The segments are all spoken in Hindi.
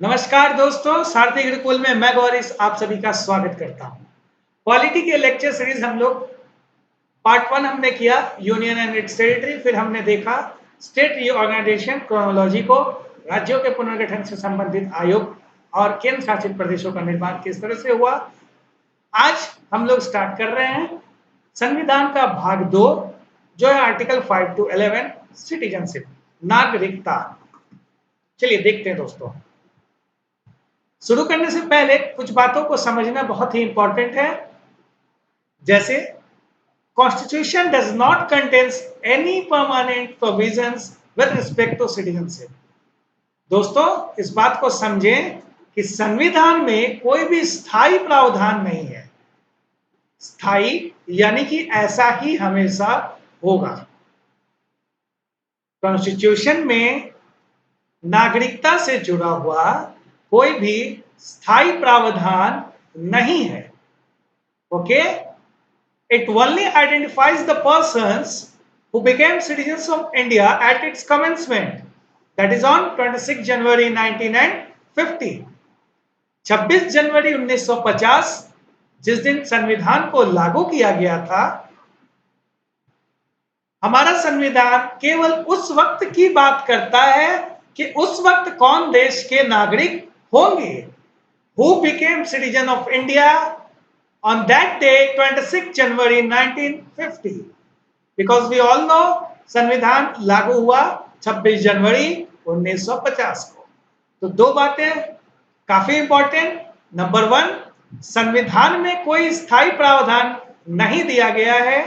नमस्कार दोस्तों, सारथी गुरुकुल में मैं गौरीश आप सभी का स्वागत करता हूं। पॉलिटी के लेक्चर सीरीज हम लोग पार्ट 1 हमने किया यूनियन एंड इट्स टेरिटरी, फिर हमने देखा स्टेट रीऑर्गेनाइजेशन क्रोनोलॉजी को, राज्यों के पुनर्गठन से संबंधित आयोग और केंद्र शासित प्रदेशों का निर्माण किस तरह से हुआ। आज हम लोग स्टार्ट कर रहे हैं संविधान का भाग 2 जो है आर्टिकल 5 to 11 सिटीजनशिप, नागरिकता। चलिए देखते हैं दोस्तों। शुरू करने से पहले कुछ बातों को समझना बहुत ही इंपॉर्टेंट है। जैसे constitution does not contains any permanent provisions with respect to citizenship. दोस्तों इस बात को समझें कि संविधान में कोई भी स्थायी प्रावधान नहीं है। स्थायी यानी कि ऐसा ही हमेशा होगा। कॉन्स्टिट्यूशन में नागरिकता से जुड़ा हुआ कोई भी स्थायी प्रावधान नहीं है। Okay, it only identifies the persons who became citizens of India at its commencement, that is on 26 January 1950. 26 जनवरी 1950 जिस दिन संविधान को लागू किया गया था, हमारा संविधान केवल उस वक्त की बात करता है कि उस वक्त कौन देश के नागरिक होंगे। Who became citizen of India on that day 26 January 1950, because we all know संविधान लागू हुआ 26 जनवरी 1950 को। तो दो बातें काफी इंपॉर्टेंट। नंबर 1, संविधान में कोई स्थायी प्रावधान नहीं दिया गया है।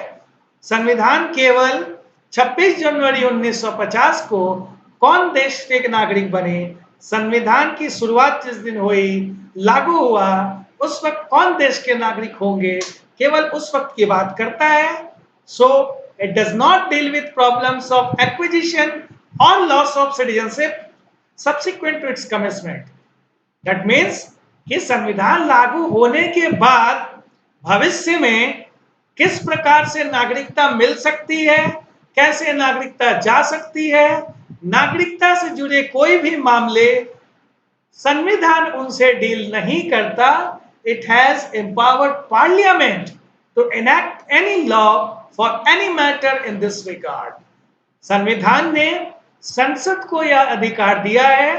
संविधान केवल 26 जनवरी 1950 को कौन देश के नागरिक बने, संविधान की शुरुआत जिस दिन हुई, लागू हुआ, उस वक्त कौन देश के नागरिक होंगे, केवल उस वक्त की बात करता है। So it does not deal with problems of acquisition और loss of citizenship subsequent to its commencement. That means कि संविधान लागू होने के बाद भविष्य में किस प्रकार से नागरिकता मिल सकती है, कैसे नागरिकता जा सकती है, नागरिकता से जुड़े कोई भी मामले संविधान उनसे डील नहीं करता। It has empowered parliament to enact any law for any matter in this regard. संविधान ने संसद को यह अधिकार दिया है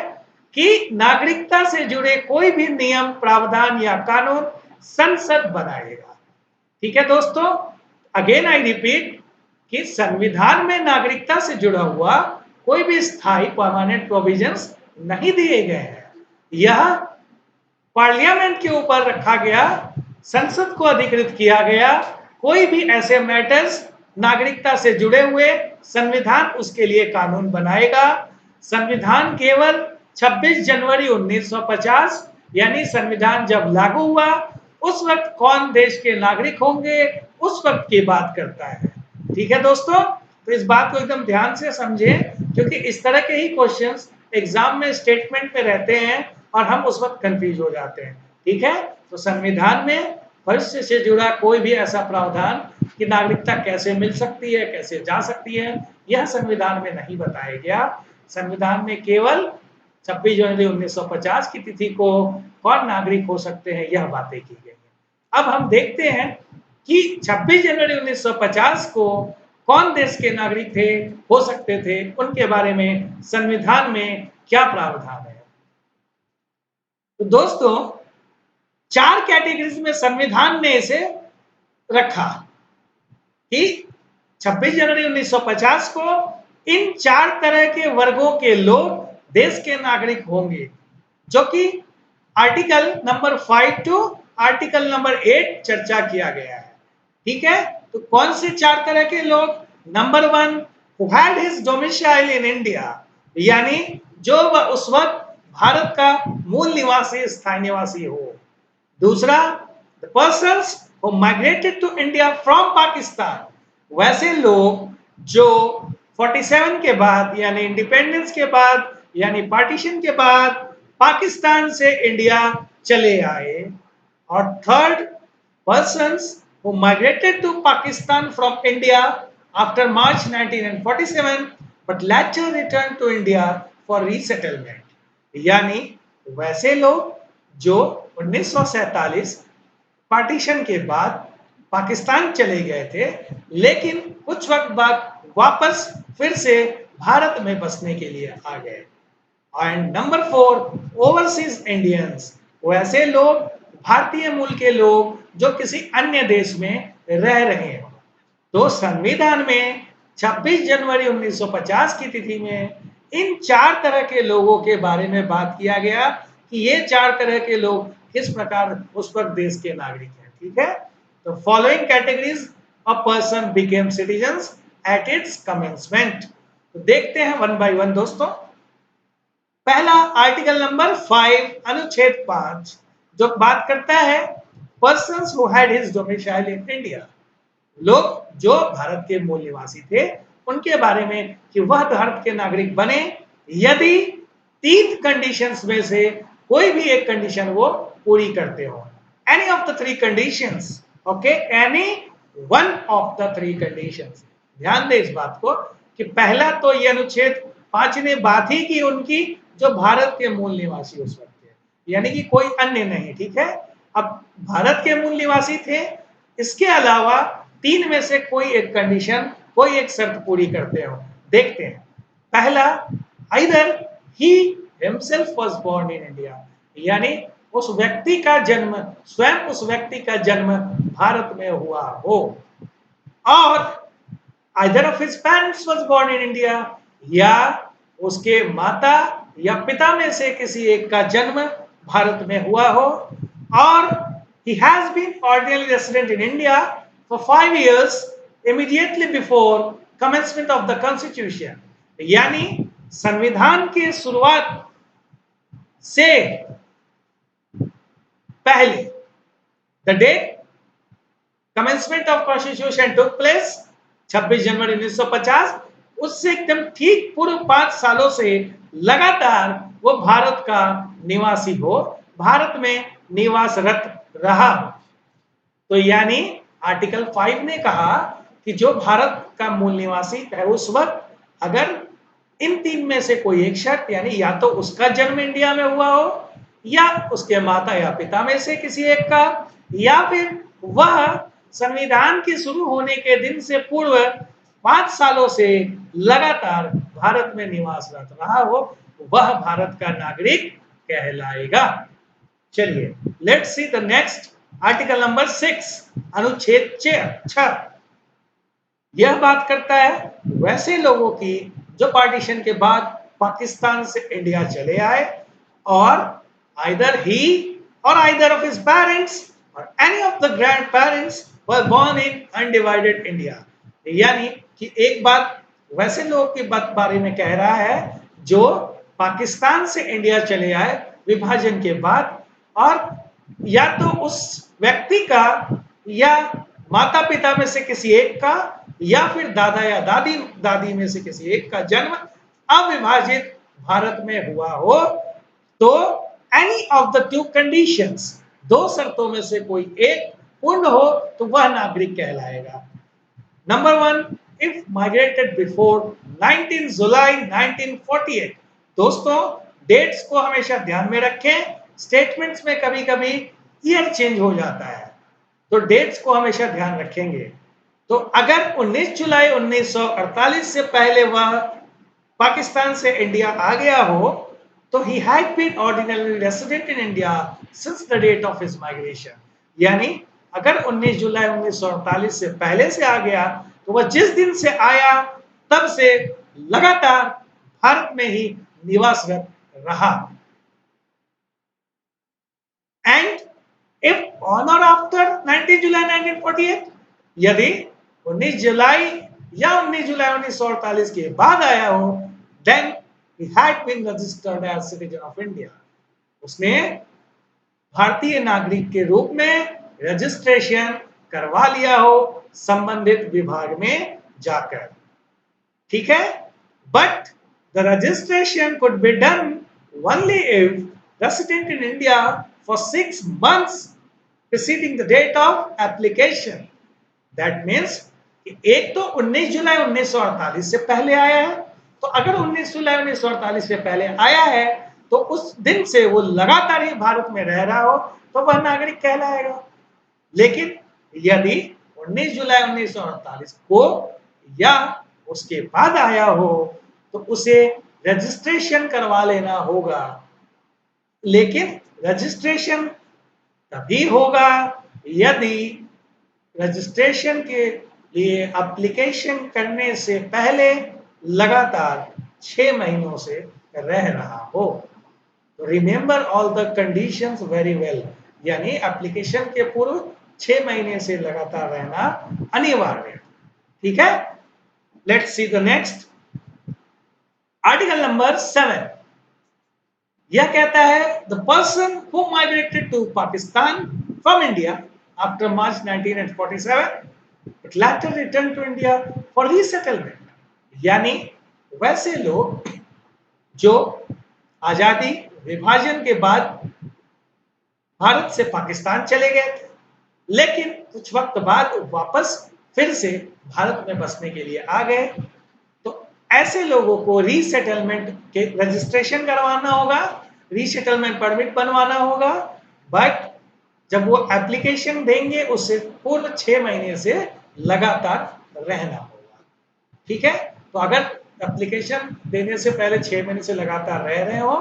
कि नागरिकता से जुड़े कोई भी नियम, प्रावधान या कानून संसद बनाएगा। ठीक है दोस्तों, अगेन आई रिपीट कि संविधान में नागरिकता से जुड़ा हुआ कोई भी स्थायी परमानेंट प्रोविजंस नहीं दिए गए हैं। यह पार्लियामेंट के ऊपर रखा गया, संसद को अधिकृत किया गया। कोई भी ऐसे मैटर्स नागरिकता से जुड़े हुए, संविधान उसके लिए कानून बनाएगा। संविधान केवल 26 जनवरी 1950 यानी संविधान जब लागू हुआ उस वक्त कौन देश के नागरिक होंगे, उस वक्त की बात करता है। ठीक है दोस्तों, तो इस बात को एकदम ध्यान से समझें, क्योंकि इस तरह के ही क्वेश्चंस एग्जाम में स्टेटमेंट में रहते हैं और हम उस वक्त कंफ्यूज हो जाते हैं। ठीक है, तो संविधान में भविष्य से जुड़ा कोई भी ऐसा प्रावधान कि नागरिकता कैसे मिल सकती है, कैसे जा सकती है, यह संविधान में नहीं बताया गया। संविधान में केवल 26 जनवरी 1950 की तिथि को कौन नागरिक हो सकते हैं, यह बातें की गई हैं। अब हम देखते हैं कि 26 जनवरी 1950 को कौन देश के नागरिक थे, हो सकते थे, उनके बारे में संविधान में क्या प्रावधान है। तो दोस्तों 4 कैटेगरीज में संविधान ने इसे रखा कि 26 जनवरी 1950 को इन 4 तरह के वर्गों के लोग देश के नागरिक होंगे, जो कि article number 5 to article number 8 चर्चा किया गया है। ठीक है, तो कौन से 4 तरह के लोग? Number 1, who had his domicile in India, यानी जो उस वक्त भारत का मूल निवासी, स्थायी निवासी हो। दूसरा, the persons who migrated to India from Pakistan, वैसे लोग जो 47 के बाद यानी इंडिपेंडेंस के बाद यानी पार्टीशन के बाद पाकिस्तान से इंडिया चले आए। और third, persons who migrated to Pakistan from India after March 1947 but later returned to India for resettlement, यानी वैसे लोग जो 1947 पार्टीशन के बाद पाकिस्तान चले गए थे, लेकिन कुछ वक्त बाद वापस फिर से भारत में बसने के लिए आ गए। एंड नंबर 4, ओवरसीज इंडियंस, वैसे लोग भारतीय मूल के लोग जो किसी अन्य देश में रह रहे हो। तो संविधान में 26 जनवरी 1950 की तिथि में इन 4 तरह के लोगों के बारे में बात किया गया कि ये 4 तरह के लोग किस प्रकार उस वक्त देश के नागरिक हैं। ठीक है, तो following categories of person became citizens at its commencement. तो देखते हैं वन बाय वन दोस्तों। पहला आर्टिकल नंबर 5 अनुच्छेद 5 जो बात करता है persons who had his domicile in India, लोग जो भारत के मूल निवासी थे उनके बारे में कि वह भारत के नागरिक बने यदि 3 कंडीशंस में से कोई भी एक कंडीशन वो पूरी करते हो। Any of the 3 conditions, okay, any one of the 3 conditions. ध्यान दे इस बात को कि पहला तो ये अनुच्छेद 5 ने बात ही की उनकी जो भारत के मूल निवासी उस वक्त थे, यानी कि कोई अन्य नहीं। ठीक है, अब भारत के मूल निवासी थे, इसके अलावा 3 में से कोई एक कंडीशन, कोई एक शर्त पूरी करते हो। देखते हैं। पहला, either he himself was born in India, यानी उस व्यक्ति का जन्म, स्वयं उस व्यक्ति का जन्म भारत में हुआ हो, और either of his parents was born in India, या उसके माता या पिता में से किसी एक का जन्म भारत में हुआ हो, और he has been ordinarily resident in India for 5 years immediately before commencement of the constitution, यानी संविधान की शुरुआत से पहले, the date commencement of constitution took place 26 जनवरी 1950, उससे एकदम ठीक पूर्व 5 सालों से लगातार वो भारत का निवासी हो, भारत में निवासरत रहा। तो यानी आर्टिकल 5 ने कहा कि जो भारत का मूल निवासी है उस वक्त अगर इन 3 में से कोई एक शर्त, यानी या तो उसका जन्म इंडिया में हुआ हो, या उसके माता या पिता में से किसी एक का, या फिर वह संविधान के शुरू होने के दिन से पूर्व 5 सालों से लगातार भारत में निवासरत रहा हो, वह भारत का नागरिक कहलाएगा। चलिए, let's see the next article number 6 अनुच्छेद 6। यह बात करता है वैसे लोगों की जो पार्टीशन के बाद पाकिस्तान से इंडिया चले आए, और आइदर ही और आइदर ऑफ हिज पेरेंट्स और any of the grandparents were born in undivided India, यानी कि एक बात वैसे लोगों की बात बारे में कह रहा है जो पाकिस्तान से इंडिया चले आए विभाजन के बाद, और या तो उस व्यक्ति का या माता पिता में से किसी एक का, या फिर दादा या दादी में से किसी एक का जन्म अविभाजित भारत में हुआ हो, तो एनी ऑफ द 2 कंडीशंस, 2 शर्तों में से कोई एक पूर्ण हो तो वह नागरिक कहलाएगा। नंबर 1, इफ माइग्रेटेड बिफोर 19 जुलाई 1948। दोस्तों, डेट्स को हमेशा ध्यान में रखें, स्टेटमेंट्स में कभी कभी ईयर चेंज हो जाता है, तो डेट्स को हमेशा ध्यान रखेंगे। तो अगर 19 जुलाई 1948 से पहले वह पाकिस्तान से इंडिया आ गया हो, तो he had been ordinarily resident in India since the date of his migration, यानी अगर 19 जुलाई 1948 से पहले से आ गया तो वह जिस दिन से आया तब से लगातार भारत में ही निवासरत रहा। एंड इफ ऑन और आफ्टर 19 जुलाई 1948, यदि 19 जुलाई या 19 जुलाई 1948 के बाद आया हो, then he had been registered as citizen of India, उसने भारतीय नागरिक के रूप में रजिस्ट्रेशन करवा लिया हो संबंधित विभाग में जाकर। ठीक है, but the registration could be done only if resident in India for 6 months preceding the date of application. That means एक तो 19 जुलाई 1948 से पहले आया है, तो अगर 19 जुलाई 1948 से पहले आया है तो उस दिन से वो लगातार ही भारत में रह रहा हो तो वह नागरिक कहलाएगा। लेकिन यदि 19 जुलाई 1948 को या उसके बाद आया हो तो उसे रजिस्ट्रेशन करवा लेना होगा। लेकिन रजिस्ट्रेशन तभी होगा यदि रजिस्ट्रेशन के लिए एप्लीकेशन करने से पहले लगातार 6 महीनों से रह रहा हो। तो remember all the conditions very well, यानी एप्लीकेशन के पूर्व 6 महीने से लगातार रहना अनिवार्य। ठीक है, let's see the next article number 7। यह कहता है the person who migrated to Pakistan from India after March 1947 but later returned to India for resettlement, यानी वैसे लोग जो आजादी विभाजन के बाद भारत से पाकिस्तान चले गए थे लेकिन कुछ वक्त बाद वापस फिर से भारत में बसने के लिए आ गए, तो ऐसे लोगों को रीसेटलमेंट के रजिस्ट्रेशन करवाना होगा, रीसेटलमेंट परमिट बनवाना होगा। बट जब वो एप्लीकेशन देंगे उससे पूर्व 6 महीने से लगातार रहना होगा। ठीक है, तो अगर एप्लीकेशन देने से पहले 6 महीने से लगातार रह रहे हो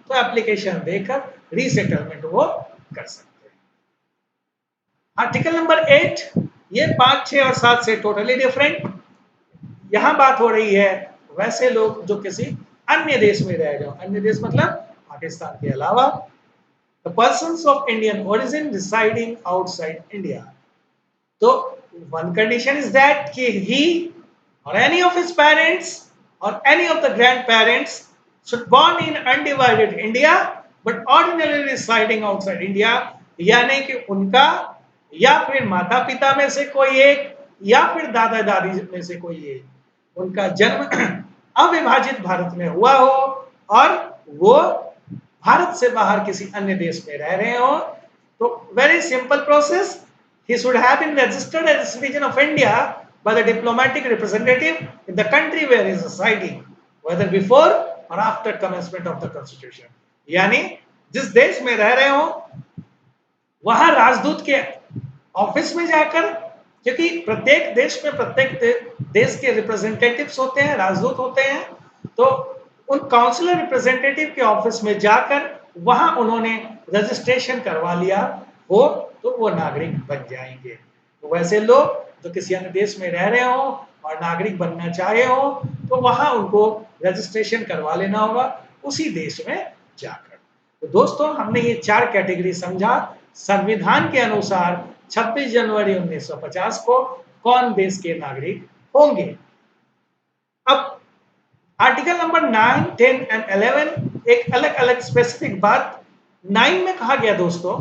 तो एप्लीकेशन देकर रीसेटलमेंट वो कर सकते हैं। आर्टिकल नंबर 8, ये 5, 6 और 7 से टोटली डिफरेंट। यहां बात हो रही है वैसे लोग जो किसी अन्य देश में रह रहे हो, अन्य देश मतलब पाकिस्तान के अलावा। The persons of Indian origin residing outside India. So one condition is that he or any of his parents or any of the grandparents should born in undivided India but ordinarily residing outside India, यानी कि उनका या फिर माता पिता में से कोई एक या फिर दादा दादी में से कोई एक उनका जन्म अविभाजित भारत में हुआ हो और वो भारत से बाहर किसी अन्य देश में रह रहे हो। तो very simple process, he should have been registered as a citizen of India by the diplomatic representative in the country where he is residing, whether before or after commencement of the constitution। यानी जिस देश में रह रहे हो वहां राजदूत के ऑफिस में जाकर, क्योंकि प्रत्येक देश में प्रत्येक देश के रिप्रेजेंटेटिव्स होते हैं, राजदूत होते हैं, तो उन काउंसिलर रिप्रेजेंटेटिव के ऑफिस में जाकर वहां उन्होंने रजिस्ट्रेशन करवा लिया हो तो वो नागरिक बन जाएंगे। तो वैसे लोग जो किसी अन्य देश में रह रहे हो और नागरिक बनना चाहे हो तो वहां उनको रजिस्ट्रेशन करवा लेना होगा उसी देश में जाकर। तो दोस्तों हमने ये 4 कैटेगरी समझा। संविधान के अनुसार 26 जनवरी 1950 को कौन देश के नागरिक होंगे। अब आर्टिकल नंबर 9, 10 एंड 11 एक अलग अलग स्पेसिफिक बात 9 में कहा गया दोस्तों,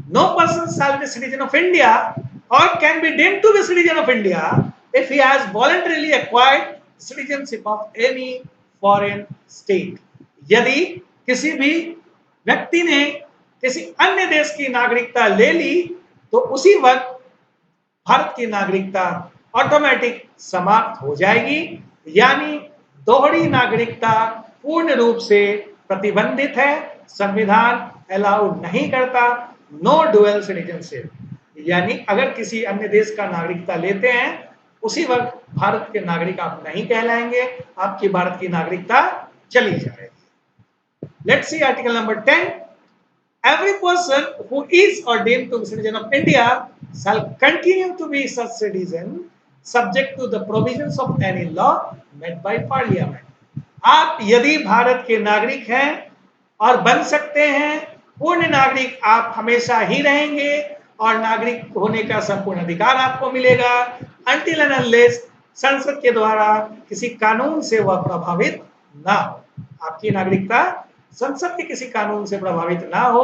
no person shall be citizen of India और can be deemed to be citizen of India if he has voluntarily acquired citizenship of any foreign state. यदि किसी भी व्यक्ति ने किसी अन्य देश की नागरिकता ले ली तो उसी वक्त भारत की नागरिकता ऑटोमेटिक समाप्त हो जाएगी, यानी दोहरी नागरिकता पूर्ण रूप से प्रतिबंधित है। संविधान अलाउ नहीं करता नो डुअल सिटीजनशिप, यानी अगर किसी अन्य देश का नागरिकता लेते हैं उसी वक्त भारत के नागरिक आप नहीं कहलाएंगे, आपकी भारत की नागरिकता चली जाएगी। Let's see article number 10, every person who is or deemed to be citizen of India shall continue to be such citizen subject to the provisions of any law made by parliament। आप यदि भारत के नागरिक हैं और बन सकते हैं, पूर्ण नागरिक आप हमेशा ही रहेंगे और नागरिक होने का संपूर्ण अधिकार आपको मिलेगा until and unless संसद के द्वारा किसी कानून से वह प्रभावित ना हो। आपकी नागरिकता संसद के किसी कानून से प्रभावित ना हो,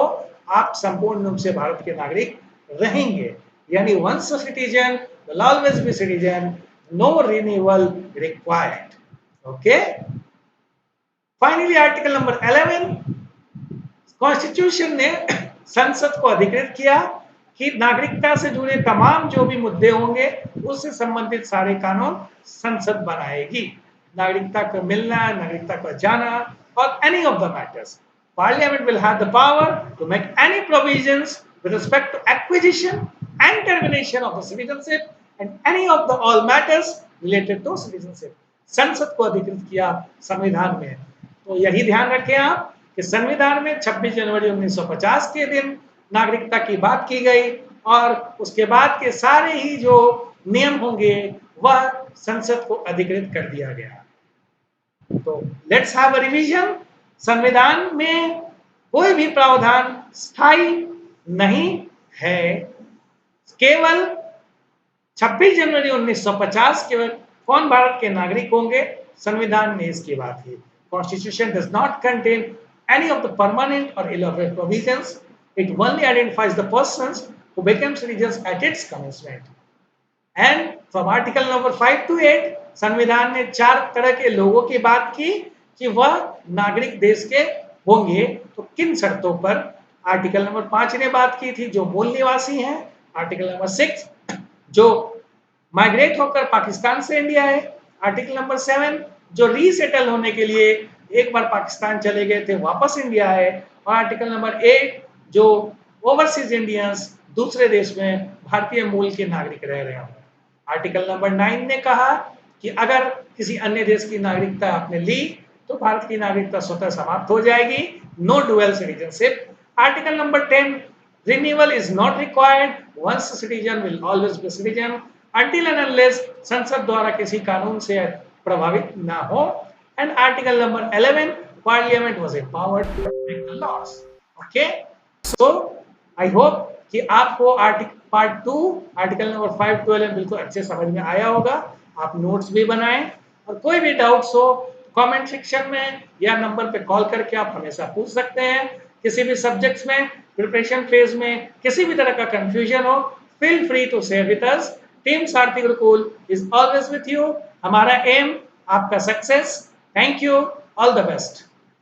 आप संपूर्ण रूप से भारत के नागरिक रहेंगे, यानी once a citizen will always be citizen, no renewal required। okay, finally article number 11, constitution ने संसद को अधिकृत किया कि नागरिकता से जुड़े तमाम जो भी मुद्दे होंगे उससे संबंधित सारे कानून संसद बनाएगी। नागरिकता को मिलना, नागरिकता को जाना और any of the matters Parliament will have the power to make any provisions with respect to acquisition and termination of the citizenship and any of the all matters related to citizenship. संसद को अधिकृत किया संविधान में। तो यही ध्यान रखें आप कि संविधान में 26 जनवरी 1950 के दिन नागरिकता की बात की गई और उसके बाद के सारे ही जो नियम होंगे वह संसद को अधिकृत कर दिया गया। तो लेट्स हैव अ रिवीजन। संविधान में कोई भी प्रावधान स्थायी नहीं है। केवल 26 जनवरी 1950 के कौन भारत के नागरिक होंगे, संविधान में इसकी बात है। Constitution does not contain any of the permanent or elaborate provisions. It only identifies the persons who became citizens at its commencement. And from Article number 5 to 8, संविधान ने 4 तरह के लोगों की बात की कि वह नागरिक देश के होंगे तो किन शर्तों पर। आर्टिकल नंबर 5 ने बात की थी जो मूल निवासी हैं। आर्टिकल नंबर 6 जो माइग्रेट होकर पाकिस्तान से इंडिया है। आर्टिकल नंबर 7 जो रीसेटल होने के लिए एक बार पाकिस्तान चले गए थे वापस इंडिया है। और आर्टिकल नंबर 8 जो ओवरसीज इंडियंस दूसरे देश में भारतीय मूल के नागरिक रह रहे हों। आर्टिकल नंबर 9 ने कहा कि अगर किसी अन्य देश की नागरिकता आपने ली तो भारत की नागरिकता स्वतः समाप्त हो जाएगी। No dual citizenship. Article number 10 renewal is not required. Once citizen will always be citizen until and unless संसद द्वारा किसी कानून से प्रभावित ना हो। And article number 11 parliament was empowered to make the laws। Okay, so I hope कि आपको article part 2 article number 5 to 11 बिल्कुल अच्छे समझ में आया होगा। आप नोट्स भी बनाएं और कोई भी डाउट्स हो कमेंट सेक्शन में या नंबर पे कॉल करके आप हमेशा पूछ सकते हैं। किसी भी सब्जेक्ट्स में प्रिपरेशन फेज में किसी भी तरह का कंफ्यूजन हो, feel free to share with us. Team Sarathi Gurukul is always with you. हमारा एम आपका success. Thank you, all the best.